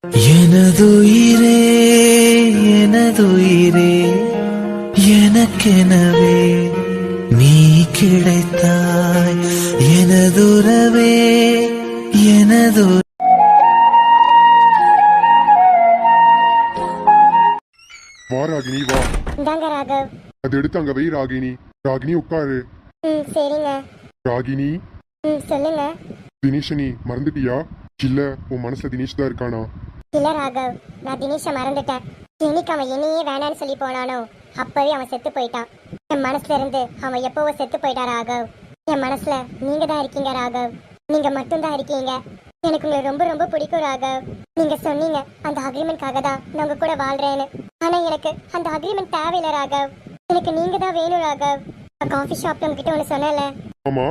எனதுயிரே எனதுயிரே எனக்கெனவே நீ கிடைத்தாய் எனதுறவே எனது வா ராகினி வா. இந்தாங்க ராகவ். அது எடுத்து அங்க வை ராகினி. ராகினி உட்காரு. சரிங்க. ராகினி சொல்லுங்க. தினேஷ நீ மறந்துட்டியா? இல்ல உன் மனசுல தினேஷ் தான் இருக்கானா? இல்ல ராகவ், நான் தினேஷ மறந்துட்டேன். என்னைக்கு அவன் என்னையே வேணான்னு சொல்லி போனானோ அப்பவே அவன் செத்து போயிட்டான். என் மனசுல இருந்து அவன் எப்பவோ செத்து போயிட்டான் ராகவ். என் மனசுல நீங்க தான் இருக்கீங்க ராகவ். நீங்க மட்டும்தான் இருக்கீங்க. எனக்கு உங்களை ரொம்ப ரொம்ப பிடிக்கும் ராகவ். நீங்க சொன்னீங்க அந்த அக்ரிமெண்ட்காக தான் நான் உங்க கூட வாழ்றேன்னு. ஆனா எனக்கு அந்த அக்ரிமெண்ட் தேவையில்லை ராகவ். எனக்கு நீங்க தான் வேணும் ராகவ். நான் காஃபி ஷாப்ல உங்ககிட்ட ஒன்று சொன்னேன்ல, ஆமா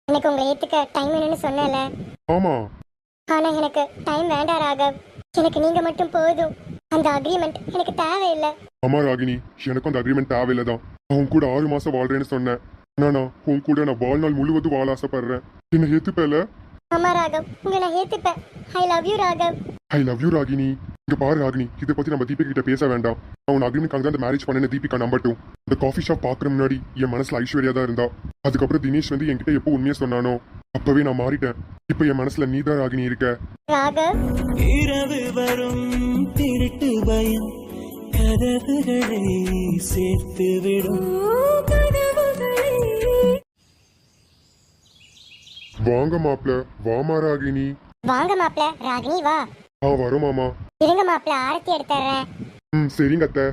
எனக்கு உங்களை ஏத்துக்க டைம் வேணும்னு சொன்னேன்ல. ஆமா. ஆனா எனக்கு டைம் வேண்டாம் ராகவ். எனக்கு நீங்க மட்டும் போதும். அந்த அக்ரிமெண்ட் எனக்கு தேவையில்லை. ஆமா ராகினி, எனக்கும் அந்த அக்ரிமெண்ட் தேவையில்லதான். அவன் கூட 6 மாசம் வாழ்றேன்னு சொன்னேன். ஆனா உன் கூட நான் வாழ்நாள் முழுவதும் வாழ ஆசைப்படுறேன். என்ன ஏத்துப்பேல? ஆமா ராகவ், உங்களை நான் ஏத்துப்பேன். I love you Raghav. I love you Ragini. இங்க பாரு ராகினி, இதை பத்தி நம்ம தீபிகா கிட்ட பேச வேண்டாம். அவன் அக்ரிமெண்ட் தான் மேரேஜ் பண்ண தீபிகா நம்பட்டும். இந்த காஃபி ஷாப் பாக்குற முன்னாடி என் மனசுல ஐஸ்வர்யா தான் இருந்தா. அதுக்கப்புறம் தினேஷ் வந்து என்கிட்ட எப்போ உண்மையா சொன்னானோ அப்பவே நான் மாறிட்டேன். இப்ப என் மனசுல நீதான் ராகினி இருக்க. ராகவ், இரவு வரும் திருட்டு பயம் கதவுகளை சேர்த்து விடும். வாங்க மாப்ள. வாமா ராகினி. வாங்க மாப்ள. ராகினி வா. வரும் மாமா. இருங்க மாப்ள, ஆரத்தி எடுத்துறேன். சரிங்க அத்தை.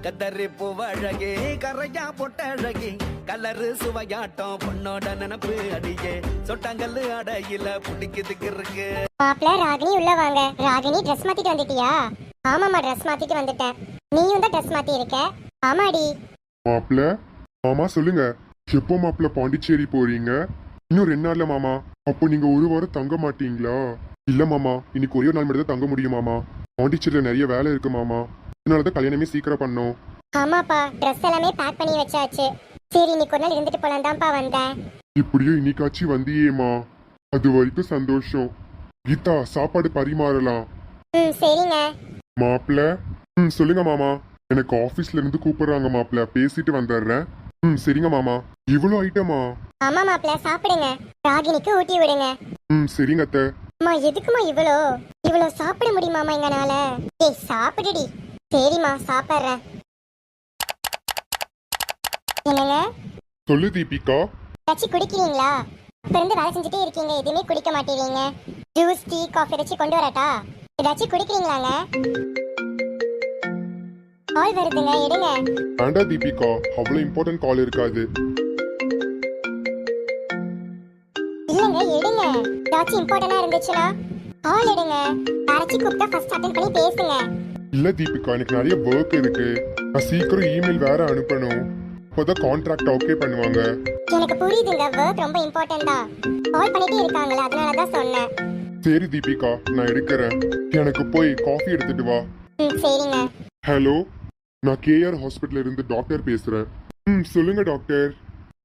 கத்தரி பூவழகே கரையா பொட்டழகே கலரு சுவையாட்டம் பொண்ணோட நினப்பு அடியே சொட்டாங்கல்லு அடையில பிடிக்குதுக்கு இருக்கு. மாப்ள ராகினி உள்ள வாங்க. ராகினி ட்ரெஸ் மாத்திட்டு வந்துட்டியா? ஆமாமா, ட்ரெஸ் மாத்திட்டு வந்துட்டேன். நீயும் தான் ட்ரெஸ் மாத்தி இருக்க. ஆமாடி. மாப்ள. மாமா சொல்லுங்க, எப்போ மாப்ள பாண்டிச்சேரி போறீங்க? இன்னும் 2 நாள்ல மாமா. அப்போ நீங்க ஒரு வாரம் தங்க மாட்டீங்களா? இல்ல மாமா, இன்னைக்கு ஒரே நாள் மட்டும் தான் தங்க முடியும் மாமா. பாண்டிச்சேரியில நிறைய வேலை இருக்கு மாமா. இதனாலதான் கல்யாணமே சீக்கிரம் பண்ணோம். ஆமாப்பா, ட்ரெஸ் எல்லாமே பேக் பண்ணி வச்சாச்சு. சரி, இன்னைக்கு ஒரு நாள் இருந்துட்டு போலாம் தான்ப்பா வந்தேன். இப்படியோ இன்னைக்காச்சு வந்தியேமா, அது வரைக்கும் சந்தோஷம். கீதா, சாப்பாடு பரிமாறலாம். சரிங்க. மாப்ள. சொல்லுங்க மாமா. எனக்கு ஆபீஸ்ல இருந்து கூப்பிடுறாங்க மாப்ள, பேசிட்டு வந்துடுறேன். சரிங்க மாமா. இவ்வளவு ஐட்டமா? ஆமா மாப்ள, சாப்பிடுங்க. ராகினிக்கு ஊட்டி விடுங்க. சரிங்க அத்தை. அம்மா, எதுக்குமா இவ்வளோ சாப்பிட முடியுமாமா எங்கனால? ஏய், சாப்பிடுடி. சரிம்மா, சாப்பிட்றேன். என்னங்க? சொல்லு தீபிகா. ஏதாச்சும் குடிக்கிறீங்களா? இப்ப இருந்து வேலை செஞ்சுட்டே இருக்கீங்க, எதுவுமே குடிக்க மாட்டேறீங்க. ஜூஸ், டீ, காஃபி ஏதாச்சும் கொண்டு வரட்டா? ஏதாச்சும் குடிக்கிறீங்களாங்க? கால் வருதுங்க, எடுங்க. வேண்டா தீபிகா, அவ்வளவு இம்பார்ட்டன்ட் கால் இருக்காது. இல்லங்க, எடுங்க. ஏதாச்சும் இம்பார்ட்டன்டா இருந்துச்சுன்னா கால் எடுங்க. யாராச்சும் கூப்பிட்டா ஃபர்ஸ்ட் அட்டெண்ட் பண்ணி பேசுங்க. இல்ல தீபிகா, எனக்கு நிறைய ஒர்க் இருக்கு. நான் சீக்கிரம் இமெயில் வேற அனுப்பணும். அப்போதான் கான்ட்ராக்ட் ஓகே பண்ணுவாங்க. எனக்கு புரியுதுங்க, ஒர்க் ரொம்ப இம்பார்ட்டன்ட் தான். கால் பண்ணிட்டே இருக்காங்களா, அதனால தான் சொன்னேன். சரி தீபிகா, நான் எடுக்கிறேன். எனக்கு போய் காஃபி எடுத்துட்டு வா. சரிங்க. ஹலோ, நான் கேஆர் ஹாஸ்பிட்டல்ல இருந்து டாக்டர் பேசுறேன். சொல்லுங்க டாக்டர்.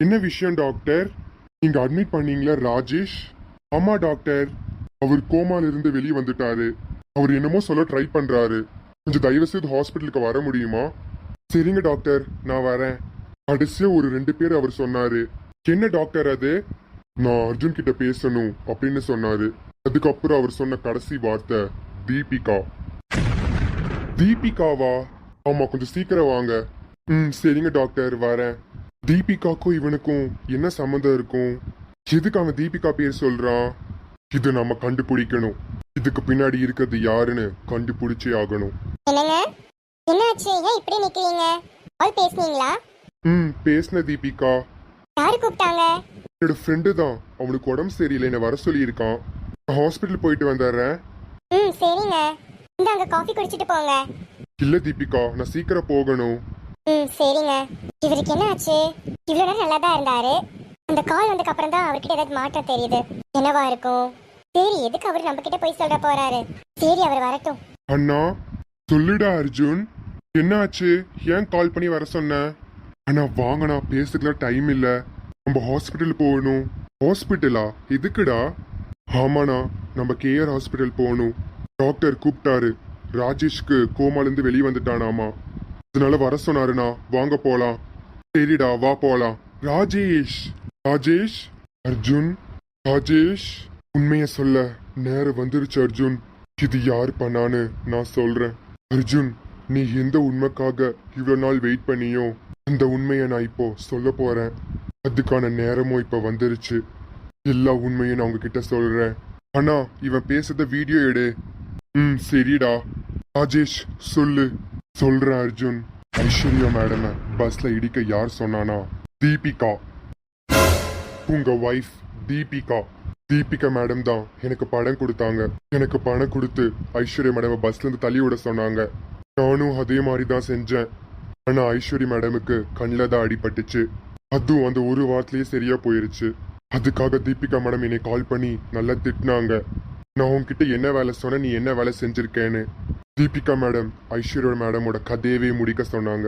என்ன விஷயம் டாக்டர்? நீங்க அட்மிட் பண்ணீங்களா ராஜேஷ்? ஆமா டாக்டர், அவர் கோமால இருந்து வெளியே வந்துட்டாரு. அவர் என்னமோ சொல்ல ட்ரை பண்றாரு. கொஞ்சம் தயவு செய்து ஹாஸ்பிட்டலுக்கு வர முடியுமா? சரிங்க டாக்டர், நான் வரேன். கடைசியா ஒரு 2 பேர் அவர் சொன்னாரு. என்ன டாக்டர் அது? நான் அர்ஜுன் கிட்ட பேசணும் அப்படின்னு சொன்னாரு. அதுக்கப்புறம் அவர் சொன்ன கடைசி வார்த்தை தீபிகா. தீபிகாவா? ஆமா, கொஞ்சம் சீக்கிரம் வாங்க. சரிங்க டாக்டர், வரேன். தீபிகாக்கும் இவனுக்கும் என்ன சம்மந்தம் இருக்கும்? எதுக்கு அவன் தீபிகா பேர் சொல்றான்? இது நம்ம கண்டுபிடிக்கணும். இதுக்கு பின்னாடி இருக்கிறது யாருன்னு கண்டுபிடிச்சே ஆகணும். என்னங்க? என்னாச்சு? ஏன் இப்படி நிக்கிறீங்க? கால் பேசுனீங்களா? பேசின தீபிகா. யாரு கூப்பிட்டாங்க? என்னோட ஃப்ரெண்டு தான். அவனுக்கு உடம்பு சரியில்லை, என்ன வர சொல்லியிருக்கான். ஹாஸ்பிட்டல் போயிட்டு வந்துடுறேன். சரிங்க. இந்தாங்க, காஃபி குடிச்சிட்டு போங்க. இல்ல தீபிகா, நான் சீக்கிரம் போகணும். சரிங்க. இவருக்கு என்ன ஆச்சு? இவ்வளவு நேரம் நல்லா தான் இருந்தாரு. அந்த கால் வந்ததுக்கு அப்புறம் தான் அவர்கிட்ட ஏதாவது மாற்றம் தெரியுது. என்னவா இருக்கும்? சரி, எதுக்கு அவர் நம்ம கிட்ட போய் சொல்ல போறாரு? சரி, அவர் வரட்டும். அண்ணா, சொல்லுடா அர்ஜுன். என்ன ஆச்சு? ஏன் கால் பண்ணி வர சொன்ன? அண்ணா வாங்கண்ணா, பேசுறதுல டைம் இல்ல. நம்ம ஹாஸ்பிட்டல் போகணும். ஹாஸ்பிட்டலா? எதுக்குடா? ஆமாண்ணா, நம்ம கேஆர் ஹாஸ்பிட்டல் போகணும். டாக்டர் கூப்பிட்டாரு. ராஜேஷ்க்கு கோமாலேருந்து வெளியே வந்துட்டானாமா. அதனால வர சொன்னாருண்ணா. வாங்க போலாம். சரிடா வா போலாம். ராஜேஷ் ராஜேஷ் அர்ஜுன் ராஜேஷ் உண்மைய சொல்ல நேரம் வந்துருச்சு அர்ஜுன். இது யார் பண்ணான்னு நான் சொல்றேன். அர்ஜுன், நீ எந்த உண்மைக்காக இவ்வளவு நாள் வெயிட் பண்ணியோ அந்த உண்மையை நான் இப்போ சொல்ல போறேன். அதுக்கான நேரமும் இப்ப வந்துருச்சு. எல்லா உண்மையும் நான் உங்ககிட்ட சொல்றேன். ஆனா இவன் பேசுறத வீடியோ எடு. சரிடா. ராஜேஷ் சொல்லு. சொல்றேன் அர்ஜுன். ஐஸ்வர்யா மேடம் பஸ்ல இடிக்க யார் சொன்னானா? தீபிகா. உங்க ஒய்ஃப் தீபிகா. தீபிகா மேடம் தான் எனக்கு பணம் கொடுத்தாங்க. எனக்கு பணம் கொடுத்து ஐஸ்வர்யா மேடம் பஸ்ல இருந்து தள்ளி விட சொன்னாங்க. நானும் அதே மாதிரி தான் செஞ்சேன். ஆனா ஐஸ்வர்யா மேடமுக்கு கண்ணில் தான் அடிபட்டுச்சு. அதுவும் அந்த ஒரு வாரத்திலேயே சரியா போயிருச்சு. அதுக்காக தீபிகா மேடம் என்னை கால் பண்ணி நல்லா திட்டினாங்க. நான் உன்கிட்ட என்ன வேலை சொன்னேன், நீ என்ன வேலை செஞ்சிருக்கேன்னு. தீபிகா மேடம் ஐஸ்வர்யா மேடமோட கதையவே முடிக்க சொன்னாங்க.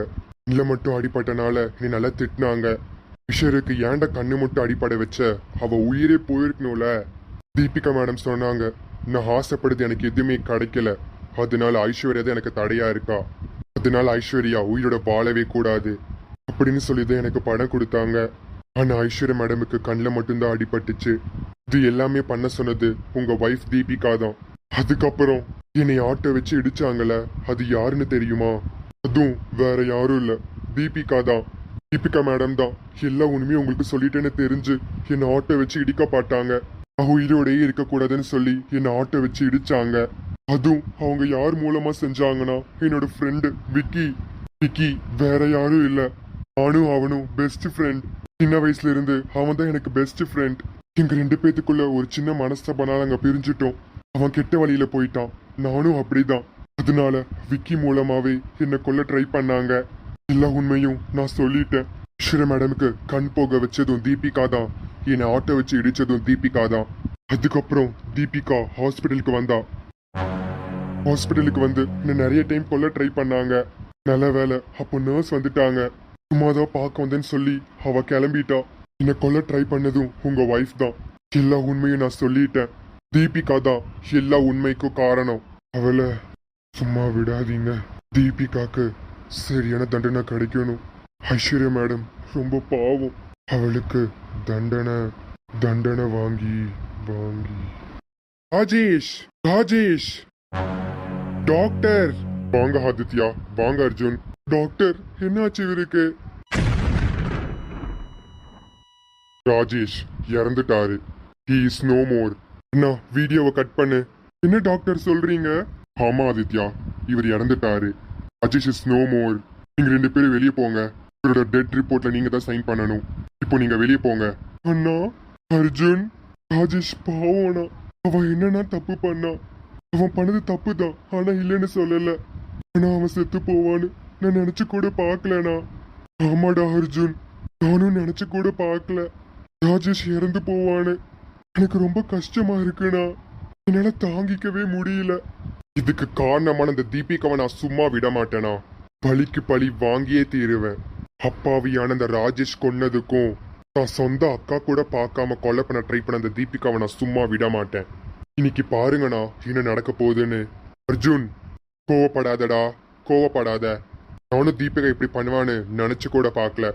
இல்ல மட்டும் அடிபட்டனால நீ நல்லா திட்டினாங்க. ஐஸ்வர்யாக்கு ஏன்டா கண்ணு மட்டும் அடிப்படை வச்ச, அவ உயிரே போயிருக்கணும்ல. தீபிகா மேடம் சொன்னாங்க, நான் ஆசைப்படுது எனக்கு எதுவுமே கிடைக்கல, அதனால ஐஸ்வர்யா தான் எனக்கு தடையா இருக்கா, அதனால ஐஸ்வர்யா உயிரோட வாழவே கூடாது அப்படின்னு சொல்லிதான் எனக்கு பணம் கொடுத்தாங்க. ஆனா ஐஸ்வர்யா மேடமுக்கு கண்ணில் மட்டும்தான் அடிபட்டுச்சு. இது எல்லாமே பண்ண சொன்னது உங்க ஒய்ஃப் தீபிகா தான். அதுக்கப்புறம் என்னை ஆட்டோ வச்சு இடிச்சாங்கல்ல, அது யாருன்னு தெரியுமா? அதுவும் வேற யாரும் இல்ல, தீபிகா தான். தீபிகா மேடம் தான் எல்லா உண்மையும் உங்களுக்கு சொல்லிட்டேன்னு தெரிஞ்சு என்னை ஆட்டோ வச்சு இடிக்க பாட்டாங்க. உயிரோடையே இருக்கக்கூடாதுன்னு சொல்லி என்னை ஆட்டோ வச்சு இடிச்சாங்க. அதுவும் அவங்க யார் மூலமா செஞ்சாங்கன்னா என்னோட ஃப்ரெண்டு விக்கி. விக்கி வேற யாரும் இல்ல, நானும் அவனும் பெஸ்ட் ஃப்ரெண்ட். சின்ன வயசுல இருந்து அவன் தான் எனக்கு பெஸ்ட் ஃப்ரெண்ட். எங்க 2 பேத்துக்குள்ள ஒரு சின்ன மனஸ்தாபனால அங்க பிரிஞ்சுட்டோம். அவன் கெட்ட வழியில போயிட்டான், நானும் அப்படிதான். அதனால விக்கி மூலமாவே என்னை கொல்ல ட்ரை பண்ணாங்க. எல்லா உண்மையும் நான் சொல்லிட்டேன். ஐஸ்வர்யா மேடமுக்கு கண் போக வச்சதும் தீபிகா தான், என்னை ஆட்டோ வச்சு இடிச்சதும் தீபிகா தான். அதுக்கப்புறம் தீபிகா ஹாஸ்பிட்டலுக்கு வந்தா. ஹாஸ்பிட்டலுக்கு வந்து என்னை நிறைய டைம் கொல்ல ட்ரை பண்ணாங்க. நல்ல வேலை அப்போ நர்ஸ் வந்துட்டாங்க. சும்மாதான் பார்க்க வந்தேன்னு சொல்லி அவ கிளம்பிட்டா. என்னை கொல்ல ட்ரை பண்ணதும் உங்க ஒய்ஃப் தான். எல்லா உண்மையும் நான் சொல்லிட்டேன். தீபிகா தான் எல்லா உண்மைக்கும் காரணம். அவளை சும்மா விடாதீங்க. தீபிகாக்கு சரியான தண்டனை கிடைக்கணும். ஐஸ்வர்யா மேடம் ரொம்ப பாவம். அவளுக்கு தண்டனை வாங்கி வாங்கி. ராஜேஷ் ராஜேஷ் டாக்டர். வாங்க ஆதித்யா, வாங்க அர்ஜுன். டாக்டர் என்னாச்சு இவருக்கு? ராஜேஷ் இறந்துட்டாரு. He is no more. அண்ணா வீடியோவை கட் பண்ணு. என்ன டாக்டர் சொல்றீங்க? ஆமா ஆதித்யா, இவர் இறந்துட்டாரு. Rajesh is no more. நீங்க 2 பேரும் வெளியே போங்க. இவரோட டெட் ரிப்போர்ட்ல நீங்க தான் சைன் பண்ணணும். இப்போ நீங்க வெளியே போங்க. அண்ணா அர்ஜுன், ராஜேஷ் பாவம்னா. அவன் என்னன்னா தப்பு பண்ணா. அவன் பண்ணது தப்பு தான், ஆனா இல்லைன்னு சொல்லல. ஆனா அவன் செத்து போவான்னு நான் நினைச்சு கூட பாக்கலண்ணா. ஆமாடா அர்ஜுன், நானும் நினைச்சு கூட பார்க்கல ராஜேஷ் இறந்து போவான்னு. எனக்கு ரொம்ப கஷ்டமா இருக்குண்ணா, என்னால தாங்கிக்கவே முடியல. இதுக்கு காரணமான அந்த தீபிகாவை நான் சும்மா விட மாட்டேனா. பழிக்கு பழி வாங்கியே தீருவேன். அப்பாவியான அந்த ராஜேஷ் கொன்னதுக்கும் நான் சொந்த அக்கா கூட பார்க்காம கொலை பண்ண ட்ரை பண்ண அந்த தீபிகாவை நான் சும்மா விட மாட்டேன். இன்னைக்கு பாருங்கண்ணா என்ன நடக்க போகுதுன்னு. அர்ஜுன் கோவப்படாதடா, கோவப்படாத. நானும் தீபிகா இப்படி பண்ணுவான்னு நினைச்சு கூட பார்க்கல.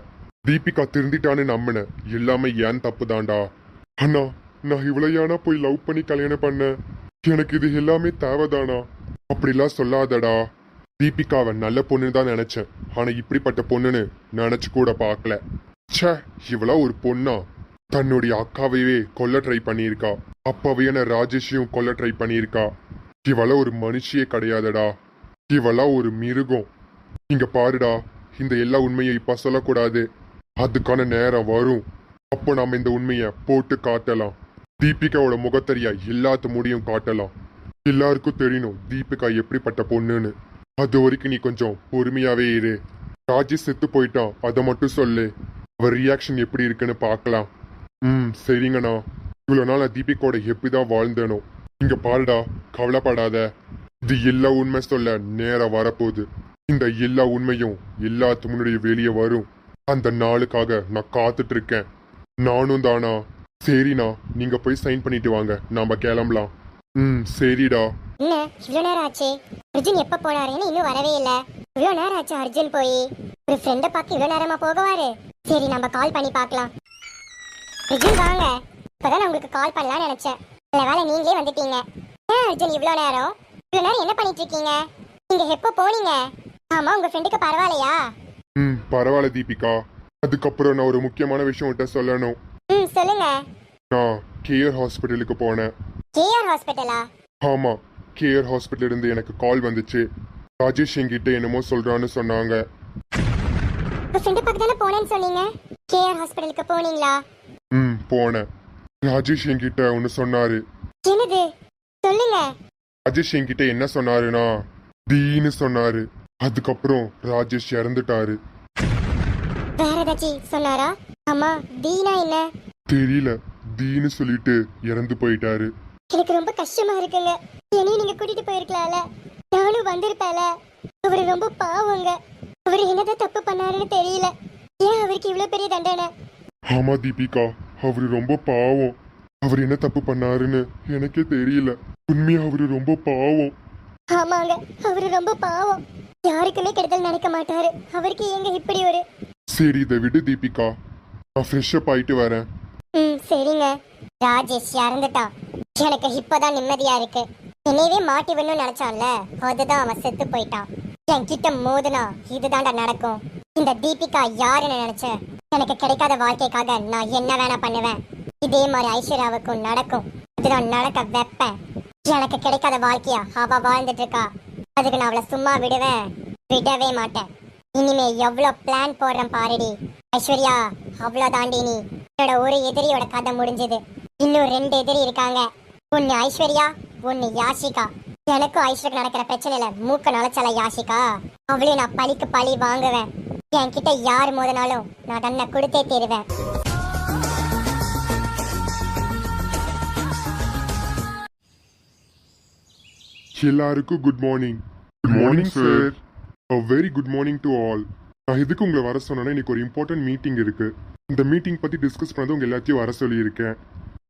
தீபிகா திருந்திட்டான்னு நம்பினேன். எல்லாமே ஏன் தப்பு தான்டா. அண்ணா நான் இவ்வளையானா போய் லவ் பண்ணி கல்யாணம் பண்ண. எனக்கு இது எல்லாமே தேவைதானா? அப்படிலாம் சொல்லாதடா. தீபிகாவை நல்ல பொண்ணுன்னு தான் நினைச்சேன், ஆனா இப்படிப்பட்ட பொண்ணுன்னு நினைச்சு கூட பார்க்கல. ச்சே, இவளா ஒரு பொண்ணா? தன்னுடைய அக்காவையே கொல்ல ட்ரை பண்ணியிருக்கா. அப்பாவையான ராஜேஷையும் கொல்ல ட்ரை பண்ணியிருக்கா. இவளா ஒரு மனுஷியே கிடையாதடா, இவளா ஒரு மிருகம். இங்க பாருடா, இந்த எல்லா உண்மையை இப்ப சொல்லக்கூடாது. அதுக்கான நேரம் வரும். அப்போ நாம இந்த உண்மைய போட்டு காட்டலாம். தீபிகாவோட முகத்தறியா எல்லாத்து முடியும் காட்டலாம். எல்லாருக்கும் தெரியணும் தீபிகா எப்படிப்பட்ட பொண்ணுன்னு. அது வரைக்கும் நீ கொஞ்சம் பொறுமையாவே இரு. ராஜேஷ் செத்து போயிட்டான், அதை மட்டும் சொல்லு. அவர் ரியாக்ஷன் எப்படி இருக்குன்னு பார்க்கலாம். சரிங்கண்ணா. இவ்வளவு நாள் நான் தீபிகாவோட எப்படிதான் வாழ்ந்தேனோ. இங்க பாருடா, கவலைப்படாத. இது எல்லா உண்மை சொல்ல நேரம் வரப்போகுது. இந்த எல்லா உண்மையும் எல்லாத்து முன்னாடியே வெளியே வரும். அந்த நாளுக்காக நான் காத்துட்டு இருக்கேன். நானும் தானா? சரிண்ணா, நீங்க போய் சைன் பண்ணிட்டு வாங்க, நாம கிளம்பலாம். சரிடா. என்ன இவ்வளோ நேரம் ஆச்சு? அர்ஜுன் எப்போ போனாருன்னு இன்னும் வரவே இல்லை. இவ்வளோ நேரம் ஆச்சு அர்ஜுன் போய். ஒரு ஃப்ரெண்டை பார்க்க இவ்வளோ நேரமா போகவாரு? சரி நம்ம கால் பண்ணி பார்க்கலாம். அர்ஜுன் வாங்க. இப்போதான் நான் உங்களுக்கு கால் பண்ணலாம்னு நினைச்சேன். நல்ல வேலை நீங்களே வந்துட்டீங்க. ஏன் அர்ஜுன் இவ்வளோ நேரம் என்ன பண்ணிட்டு இருக்கீங்க? நீங்க எப்போ போனீங்க? ஆமா உங்க ஃப்ரெண்டுக்கு பரவாயில்லையா? பரவாயில்ல தீபிகா. அதுக்கப்புறம் நான் ஒரு முக்கியமான விஷயம் உன்கிட்ட சொல்லணும். சொல்லுங்க. நான் கேஆர் ஹாஸ்பிட்டலுக்கு போனேன். கேஆர் ஹாஸ்பிட்டலா? ஆமா, கேஆர் ஹாஸ்பிட்டல் இருந்து எனக்கு கால் வந்துச்சு. ராஜேஷ் என்கிட்ட என்னமோ சொல்றான்னு சொன்னாங்க. உங்க ஃப்ரெண்டு பக்கம் தானே போனேன்னு சொன்னீங்க. கேஆர் ஹாஸ்பிட்டலுக்கு போனீங்களா? போனேன். ராஜேஷ் என்கிட்ட ஒன்னு சொன்னாரு. என்னது? சொல்லுங்க. ராஜேஷ் என்கிட்ட என்ன சொன்னாருன்னா தீன்னு சொன்னாரு. அதுக்கப்புறம் ராஜேஷ் இறந்துட்டாரு. வேற ஏதாச்சும் சொன்னாரா? ஆமா தீனா என்ன? தெரியல, தீன்னு சொல்லிட்டு இறந்து போயிட்டாரு. எனக்கு ரொம்ப கஷ்டமா இருக்குங்க. என்னையும் நீங்க கூட்டிட்டு போயிருக்கலாம்ல, நானும் வந்திருப்பேன்ல. அவரு ரொம்ப பாவங்க. அவரு என்னதான் தப்பு பண்ணாருன்னு தெரியல. ஏன் அவருக்கு இவ்வளவு பெரிய தண்டனை? ஆமா தீபிகா, அவரு ரொம்ப பாவம். அவர் என்ன தப்பு பண்ணாருன்னு எனக்கே தெரியல. உண்மையா அவரு ரொம்ப பாவம். ஆமாங்க, அவரு ரொம்ப பாவம். யாருக்குமே கெடுதல் நினைக்க மாட்டாரு. அவருக்கு எங்க இப்படி ஒரு... சரி இதை விடு தீபிகா, நான் ஃப்ரெஷ் அப் ஆயிட்டு வரேன். சரிங்க. ராஜேஷ் இறந்துட்டான். எனக்கு இப்பதான் நிம்மதியா இருக்கு. என்னையவே மாட்டி விடணும்னு நினைச்சான்ல, அதுதான் அவன் செத்து போயிட்டான். என் கிட்ட மோதுனா இதுதான்டா நடக்கும். இந்த தீபிகா யாருன்னு நினைச்சேன். எனக்கு கிடைக்காத வாழ்க்கைக்காக நான் என்ன வேணா பண்ணுவேன். இதே மாதிரி ஐஸ்வர்யாவுக்கும் நடக்கும். இதுதான் நடக்க வைப்பேன். எனக்கு கிடைக்காத வாழ்க்கையா அவ வாழ்ந்துட்டு இருக்கா. அதுக்கு நான் அவளை சும்மா விடவே மாட்டேன். இனிமே எவ்வளவு பிளான் போடுறேன் பாருடி ஐஸ்வர்யா. அவ்வளோ தாண்டி நீ. என்னோட ஒரு எதிரியோட கதை முடிஞ்சது. இன்னும் 2 எதிரி இருக்காங்க. ஒன்னு ஐஸ்வர்யா, ஒன்னு யாஷிகா. எனக்கும் ஐஸ்வர்யா நடக்கிற பிரச்சனையில மூக்க நுழைச்சல யாஷிகா. அவளையும் நான் பழிக்கு பழி வாங்குவேன். என்கிட்ட யார் மோதினாலும் நான் தன்னை கொடுத்தே தீருவேன். எல்லாருக்கும் good morning. Good morning sir. A very good morning to all. நான் எதுக்கு உங்களை வர சொன்னேன்னா இன்னைக்கு ஒரு இம்பார்ட்டன்ட் மீட்டிங் இருக்கு. இந்த மீட்டிங் பத்தி டிஸ்கஸ் பண்ணது உங்க எல்லாத்தையும் வர சொல்லியிருக்கேன்.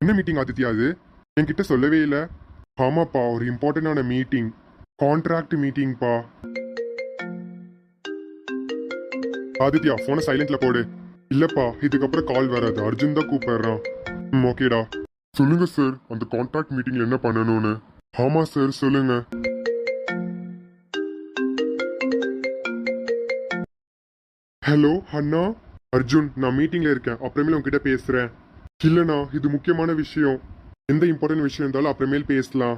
என்ன மீட்டிங் ஆதித்யா? அது என்கிட்ட சொல்லவே இல்லை. ஆமாப்பா, ஒரு இம்பார்ட்டன்டான மீட்டிங். கான்ட்ராக்ட் மீட்டிங்ப்பா. ஆதித்யா போனை சைலண்ட்ல போடு. இல்லப்பா, இதுக்கப்புறம் கால் வராது. அர்ஜுன் தான் கூப்பிடுறான். ஓகேடா. சொல்லுங்க சார், அந்த கான்ட்ராக்ட் மீட்டிங்ல என்ன பண்ணணும்னு. ஆமா சார், சொல்லுங்க. ஹலோ அண்ணா. அர்ஜுன், நான் மீட்டிங்ல இருக்கேன். அப்புறமேல உங்ககிட்ட பேசுறேன். இல்லண்ணா, இது முக்கியமான விஷயம். எந்த இம்பார்ட்டன்ட் விஷயம் இருந்தாலும் அப்புறமேல் பேசலாம்.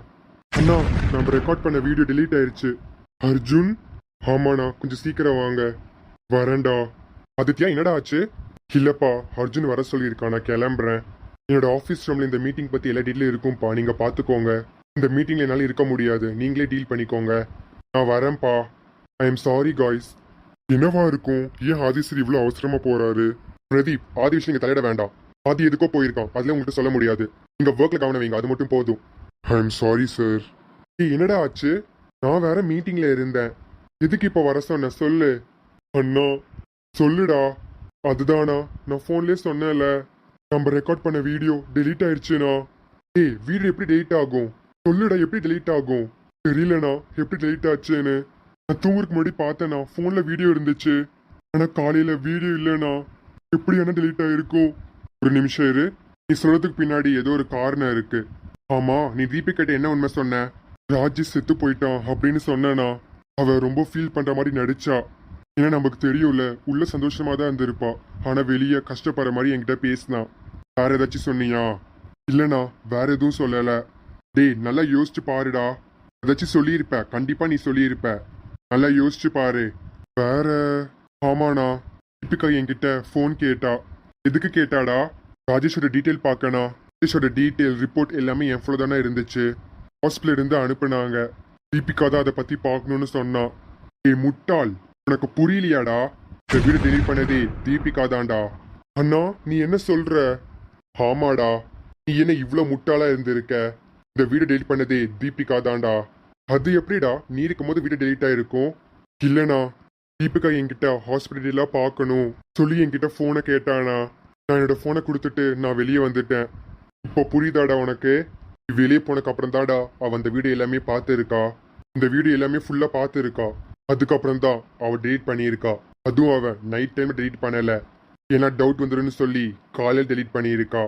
அண்ணா, நம்ம ரெக்கார்ட் பண்ண வீடியோ டெலீட் ஆயிருச்சு. அர்ஜுன், ஆமாண்ணா, கொஞ்சம் சீக்கிரம் வாங்க. வரேன்டா. ஆதித்யா, என்னடா ஆச்சு? இல்லப்பா, அர்ஜுன் வர சொல்லியிருக்கான். நான் கிளம்புறேன். என்னோட ஆஃபீஸ் ரூம்ல இந்த மீட்டிங் பத்தி எல்லா டீட்டெயிலும் இருக்கும்பா. நீங்க பாத்துக்கோங்க. இந்த மீட்டிங்ல என்னால இருக்க முடியாது. நீங்களே டீல் பண்ணிக்கோங்க. நான் வரேன்ப்பா. I am sorry guys. என்னவா இருக்கும்? ஏன் ஆதிஸ்ரீ இவ்வளோ அவசரமா போறாரு? பிரதீப், ஆதி விஷயம் நீங்க தலையிட வேண்டாம். ஆதி எதுக்கோ போயிருக்கான். அதுல உங்கள்கிட்ட சொல்ல முடியாது. நீங்க ஒர்க்ல கவனம் வைங்க, அது மட்டும் போதும். ஐ எம் சாரி சார். என்னடா ஆச்சு? நான் வேற மீட்டிங்ல இருந்தேன். எதுக்கு இப்போ வர சொன்ன? சொல்லு. அண்ணா சொல்லுடா. அதுதானா, நான் போன்லயே சொன்னேன்ல, நம்ம ரெக்கார்ட் பண்ண வீடியோ டெலீட் ஆயிடுச்சுண்ணா. வீடியோ எப்படி டெலீட் ஆகும்? சொல்லுடா, எப்படி டெலீட் ஆகும்? தெரியலண்ணா எப்படி டெலீட் ஆச்சுன்னு. நான் தூங்குறதுக்கு முன்னாடி பார்த்தேண்ணா, ஃபோன்ல வீடியோ இருந்துச்சு. ஆனா காலையில வீடியோ இல்லைண்ணா. எப்படி என்ன டெலீட் ஆயிருக்கும்? ஒரு நிமிஷம் இரு. நீ சொல்றதுக்கு பின்னாடி ஏதோ ஒரு காரணம் இருக்கு. ஆமா, நீ தீபிகிட்ட என்ன உண்மை சொன்ன? ராஜேஷ் செத்து போயிட்டான் அப்படின்னு சொன்னா. அவ ரொம்ப ஃபீல் பண்ற மாதிரி நடிச்சா. ஏன்னா நமக்கு தெரியும்ல, உள்ள சந்தோஷமா தான் இருந்திருப்பா. ஆனா வெளியே கஷ்டப்படுற மாதிரி என்கிட்ட பேசினா. வேற ஏதாச்சும் சொன்னியா? இல்லண்ணா, வேற எதுவும் சொல்லல. டேய், நல்லா யோசிச்சு பாருடா. ஏதாச்சும் சொல்லியிருப்ப, கண்டிப்பா நீ சொல்லியிருப்ப. நல்லா யோசிச்சு பாரு. வேற? ஆமாண்ணா, தீபிகா என்கிட்ட ஃபோன் கேட்டா. எதுக்கு கேட்டாடா? ராஜேஷோட டீட்டெயில் பார்க்கணா. ராஜேஷோட டீட்டெயில் ரிப்போர்ட் எல்லாமே என் ஃபோன்ல தானே இருந்துச்சு. ஹாஸ்பிட்டல் இருந்து அனுப்புனாங்க. தீபிகா தான் அதை பத்தி பார்க்கணும்னு சொன்னா. முட்டாள், உனக்கு புரியலையாடா? இந்த வீடு டெலிட் பண்ணதே தீபிகா தான்டா. அண்ணா, நீ என்ன சொல்ற? ஆமாடா, நீ என்ன இவ்வளவு முட்டாளா இருந்திருக்க? இந்த வீடு டெலிட் பண்ணதே தீபிகா தான்டா. அது எப்படிடா நீ இருக்கும்போது வீடு டெலீட் ஆயிருக்கும்? இல்லைண்ணா, தீபிகா என்கிட்ட ஹாஸ்பிட்டலாம் பார்க்கணும் சொல்லி என்கிட்ட ஃபோனை கேட்டானா. நான் என்னோட ஃபோனை கொடுத்துட்டு நான் வெளியே வந்துட்டேன். இப்போ புரியுதாடா உனக்கு? வெளியே போனக்கு அப்புறம் தாடா அவ அந்த வீடியோ எல்லாமே பார்த்து இருக்கா. இந்த வீடியோ எல்லாமே ஃபுல்லா பார்த்து இருக்கா. அதுக்கப்புறம் தான் அவ டெலீட் பண்ணியிருக்கா. அதுவும் அவ நைட் டைம் டெலீட் பண்ணல, ஏன்னா டவுட் வந்துருன்னு சொல்லி காலையில் டெலீட் பண்ணியிருக்கா.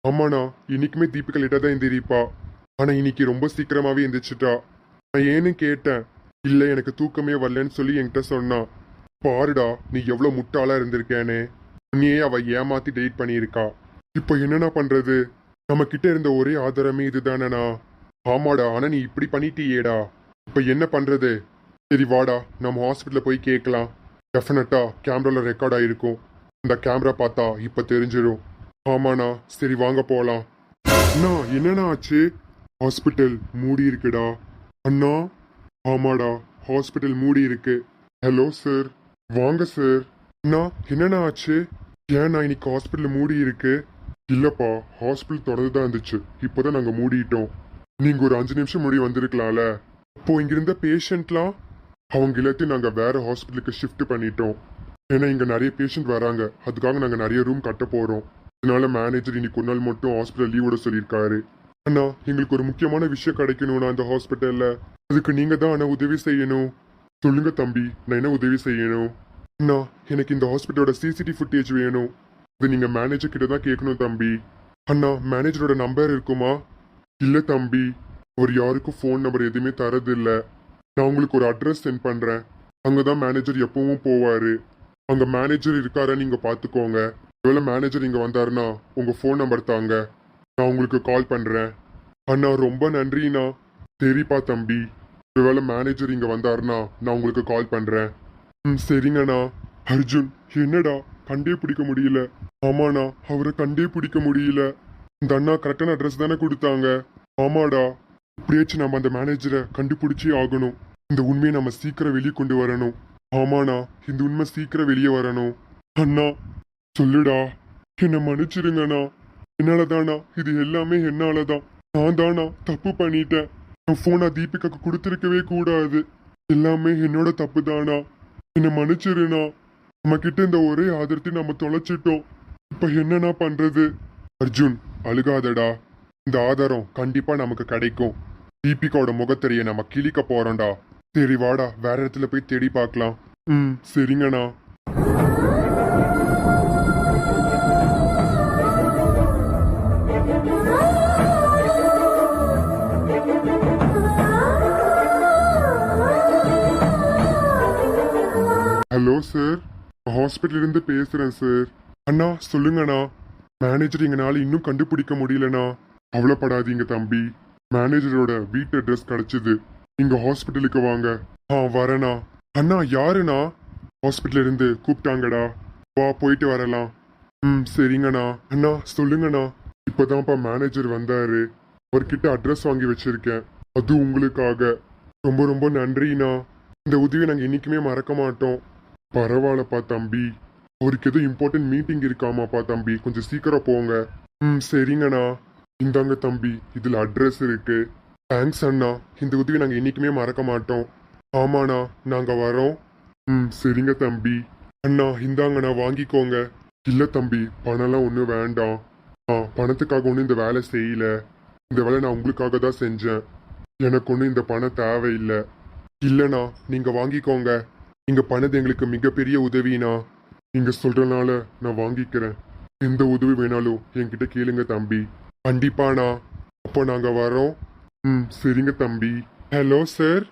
ஆமாண்ணா, இன்னைக்குமே தீபிகா லேட்டாக தான் எந்திரிப்பா. ஆனா இன்னைக்கு ரொம்ப சீக்கிரமாவே எந்திரிச்சிட்டா. நான் ஏன்னு கேட்டேன். இல்ல எனக்கு தூக்கமே வரலன்னு சொல்லி என்கிட்ட சொன்னா. பாருடா நீ எவ்வளவு முட்டாளா இருந்திருக்கேன்னு. உன்னையே அவ ஏமாத்தி டெலீட் பண்ணியிருக்கா. இப்போ என்னண்ணா பண்றது? நம்ம கிட்ட இருந்த ஒரே ஆதாரமே இதுதானண்ணா. ஆமாடா, ஆனா நீ இப்படி பண்ணிட்டியேடா. இப்ப என்ன பண்றது? சரி வாடா, நம்ம ஹாஸ்பிட்டல்ல போய் கேட்கலாம். டெஃபினட்டா கேமரால ரெக்கார்ட் ஆயிருக்கும். அந்த கேமரா பார்த்தா இப்ப தெரிஞ்சிடும். ஆமாண்ணா, சரி வாங்க போலாம். அண்ணா என்னண்ணா ஆச்சு? ஹாஸ்பிட்டல் மூடி இருக்குடா. அண்ணா. ஆமாடா, ஹாஸ்பிட்டல் மூடி இருக்கு. Hello sir. வாங்க சார். அண்ணா என்னண்ணா ஆச்சு? ஏன்னா இன்னைக்கு ஹாஸ்பிட்டல் மூடி இருக்கு. இல்லப்பா, ஹாஸ்பிட்டல் தொடர்ந்து தான் இருந்துச்சு, இப்போதான் நாங்க மூடிட்டோம். நீங்க ஒரு 5 நிமிஷம் முன்னாடி வந்திருக்கலாம்ல. அப்போ இங்க இருந்த பேஷண்ட்லாம் அவங்க எல்லாத்தையும் நாங்க வேற ஹாஸ்பிட்டலுக்கு ஷிஃப்ட் பண்ணிட்டோம். ஏன்னா இங்க நிறைய பேஷண்ட் வராங்க, அதுக்காக நாங்க நிறைய ரூம் கட்ட போறோம். அதனால மேனேஜர் இன்னைக்கு ஒரு நாள் மட்டும் ஹாஸ்பிட்டல் லீவோட சொல்லியிருக்காரு. அண்ணா எங்களுக்கு ஒரு முக்கியமான விஷயம் கிடைக்கணும்னா அந்த ஹாஸ்பிட்டல்ல, அதுக்கு நீங்க தான் அண்ணா உதவி செய்யணும். சொல்லுங்க தம்பி, நான் என்ன உதவி செய்யணும்? அண்ணா எனக்கு இந்த ஹாஸ்பிட்டலோட சிசிடிவி ஃபுட்டேஜ் வேணும். அது நீங்க மேனேஜர் கிட்ட தான் கேட்கணும் தம்பி. அண்ணா மேனேஜரோட நம்பர் இருக்குமா? இல்ல தம்பி, அவர் யாருக்கும் ஃபோன் நம்பர் எதுவுமே தரது இல்ல. நான் உங்களுக்கு ஒரு அட்ரஸ் சென்ட் பண்றேன், அங்கதான் மேனேஜர் எப்பவும் போவாரு. அங்க மேனேஜர் இருக்காரா நீங்க பாத்துக்கோங்க. ஒருவேளை மேனேஜர் இங்க வந்தாருன்னா உங்க ஃபோன் நம்பர் தாங்க, நான் உங்களுக்கு கால் பண்றேன். அண்ணா ரொம்ப நன்றிண்ணா. சரிப்பா தம்பி, ஒருவேளை மேனேஜர் இங்க வந்தாருன்னா நான் உங்களுக்கு கால் பண்றேன். சரிங்கண்ணா. அர்ஜுன் என்னடா கண்டே பிடிக்க முடியல? ஆமாண்ணா, அவரை கண்டே பிடிக்க முடியல. இந்த அண்ணா கரெக்டான அட்ரஸ் தானே கொடுத்தாங்க. ஆமாடா, இப்படியாச்சும் நம்ம அந்த மேனேஜரை கண்டுபிடிச்சே ஆகணும். இந்த உண்மையை நம்ம சீக்கிரம் வெளியே கொண்டு வரணும். ஆமாண்ணா, இந்த உண்மை சீக்கிரம் வெளியே வரணும். அண்ணா சொல்லுடா. என்னை மன்னிச்சிருங்கண்ணா. என்னாலதானா, இது எல்லாமே என்னாலதான். நான் தானா தப்பு பண்ணிட்டேன். என் போனை தீபிகாக்கு கொடுத்துருக்கவே கூடாது. எல்லாமே என்னோட தப்பு தானா. என்னை மன்னிச்சிருண்ணா. நம்ம கிட்ட இந்த ஒரே ஆதரத்தை நம்ம தொலைச்சிட்டோம். இப்ப என்னண்ணா பண்றது? அர்ஜுன் அழுகாதடா, இந்த ஆதாரம் கண்டிப்பா நமக்கு கிடைக்கும். தீபிகாவோட முகத்தறிய நம்ம கிழிக்க போறோம்டா. சரி வாடா, வேற இடத்துல போய் தேடி பார்க்கலாம். சரிங்கண்ணா. ஹலோ சார், ஹாஸ்பிட்டல் இருந்து பேசுறேன் சார். அண்ணா சொல்லுங்கண்ணா. மேனேஜர் எங்கனால இன்னும் கண்டுபிடிக்க முடியலண்ணா. கவலைப்படாதீங்க தம்பி, மேனேஜரோட வீட்டு அட்ரஸ் கிடைச்சது. நீங்க ஹாஸ்பிட்டலுக்கு வாங்க. வரேண்ணா. அண்ணா யாருண்ணா? ஹாஸ்பிட்டல் இருந்து கூப்பிட்டாங்கடா, வா போயிட்டு வரலாம். சரிங்கண்ணா. அண்ணா சொல்லுங்கண்ணா. இப்பதான்ப்பா மேனேஜர் வந்தாரு, அவர்கிட்ட அட்ரஸ் வாங்கி வச்சிருக்கேன், அது உங்களுக்காக. ரொம்ப ரொம்ப நன்றிண்ணா. இந்த உதவியை நாங்க என்னைக்குமே மறக்க மாட்டோம். பரவாயில்லப்பா தம்பி, அவருக்கு எதுவும் இம்பார்ட்டன்ட் மீட்டிங் இருக்காமாப்பா தம்பி, கொஞ்சம் சீக்கிரம் போங்க. சரிங்கண்ணா. இந்தாங்க தம்பி, இதுல அட்ரஸ் இருக்கு. தேங்க்ஸ் அண்ணா, இந்த உதவி நாங்க என்னைக்குமே மறக்க மாட்டோம். ஆமாண்ணா, நாங்க வரோம். சரிங்க தம்பி. அண்ணா இந்தாங்கண்ணா, வாங்கிக்கோங்க. இல்ல தம்பி, பணம்லாம் ஒன்றும் வேண்டாம். பணத்துக்காக ஒன்றும் இந்த வேலை செய்யல. இந்த வேலை நான் உங்களுக்காக தான் செஞ்சேன். எனக்கு ஒன்றும் இந்த பணம் தேவையில்லை. இல்லைண்ணா, நீங்க வாங்கிக்கோங்க. நீங்க பண்ணது எங்களுக்கு மிகப்பெரிய உதவினா. நீங்க சொல்றதுனால நான் வாங்கிக்கிறேன். எந்த உதவி வேணாலும் என்கிட்ட கேளுங்க தம்பி. கண்டிப்பாண்ணா. அப்போ நாங்க வரோம். சரிங்க தம்பி. Hello sir.